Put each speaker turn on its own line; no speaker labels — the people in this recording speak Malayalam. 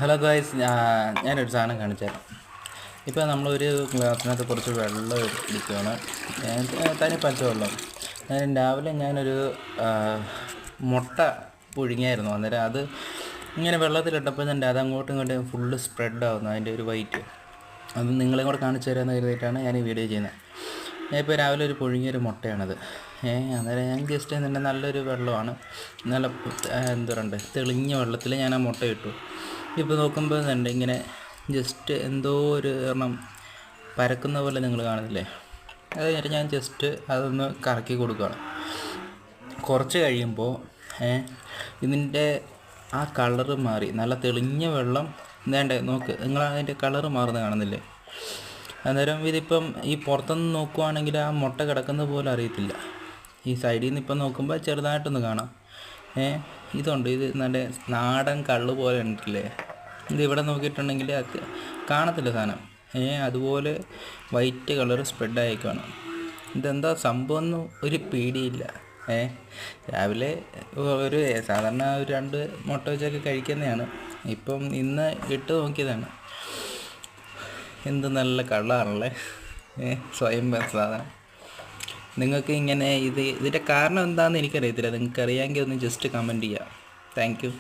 ഹലോ ഗായ്സ്, ഞാനൊരു സാധനം കാണിച്ചുതരാം. ഇപ്പോൾ നമ്മളൊരു ഗ്ലാസ്സിനകത്ത് കുറച്ച് വെള്ളം എടുക്കുകയാണ്. തനി പച്ചവെള്ളം. രാവിലെ ഞാനൊരു മുട്ട പുഴുങ്ങിയായിരുന്നു. അന്നേരം അത് ഇങ്ങനെ വെള്ളത്തിലിട്ടപ്പോൾ തന്നെ അത് അങ്ങോട്ടും ഇങ്ങോട്ടും ഫുള്ള് സ്പ്രെഡാവുന്നു, അതിൻ്റെ ഒരു വൈറ്റ്. അത് നിങ്ങളെയും കൂടെ കാണിച്ചു തരാമെന്ന് കരുതിയിട്ടാണ് ഞാൻ ഈ വീഡിയോ ചെയ്യുന്നത്. ഞാൻ ഇപ്പോൾ രാവിലെ ഒരു പുഴുങ്ങിയൊരു മുട്ടയാണത്. അന്നേരം ഞാൻ ജസ്റ്റ് എന്നിട്ട് നല്ലൊരു വെള്ളമാണ്, നല്ല എന്താ പറയുക, തെളിഞ്ഞ വെള്ളത്തിൽ ഞാൻ ആ മുട്ട ഇട്ടു. ഇപ്പോൾ നോക്കുമ്പോൾ തന്നെ ഇങ്ങനെ ജസ്റ്റ് എന്തോ ഒരു എണ്ണം പരക്കുന്ന പോലെ നിങ്ങൾ കാണുന്നില്ലേ. അത് കഴിഞ്ഞിട്ട് ഞാൻ ജസ്റ്റ് അതൊന്ന് കറക്കി കൊടുക്കുകയാണ്. കുറച്ച് കഴിയുമ്പോൾ ഇതിൻ്റെ ആ കളറ് മാറി, നല്ല തെളിഞ്ഞ വെള്ളം വേണ്ടേ നോക്ക്, നിങ്ങൾ അതിൻ്റെ കളറ് മാറുന്നത് കാണുന്നില്ലേ. അന്നേരം ഇതിപ്പം ഈ പുറത്തുനിന്ന് നോക്കുവാണെങ്കിൽ ആ മുട്ട കിടക്കുന്ന പോലെ അറിയത്തില്ല. ഈ സൈഡിൽ നിന്ന് ഇപ്പം നോക്കുമ്പോൾ ചെറുതായിട്ടൊന്ന് കാണാം. ഇതുണ്ട്, ഇത് നല്ല നാടൻ കള്ള് പോലെ ഉണ്ടല്ലേ. ഇതിവിടെ നോക്കിയിട്ടുണ്ടെങ്കിൽ അത് കാണത്തില്ല സാധനം. അതുപോലെ വൈറ്റ് കളർ സ്പ്രെഡായി കാണും. ഇതെന്താ സംഭവം എന്ന് ഒരു പേടിയില്ല. രാവിലെ ഒരു സാധാരണ ഒരു 2 മുട്ട വെച്ചൊക്കെ കഴിക്കുന്നതാണ്. ഇപ്പം ഇന്ന് ഇട്ട് നോക്കിയതാണ്. എന്ത് നല്ല കള്ളാണല്ലേ, സ്വയം സാധനം. നിങ്ങൾക്ക് ഇങ്ങനെ ഇതിൻ്റെ കാരണം എന്താണെന്ന് എനിക്കറിയത്തില്ല. നിങ്ങൾക്ക് അറിയാമെങ്കിൽ ഒന്ന് ജസ്റ്റ് കമൻറ്റ് ചെയ്യാം. Thank you.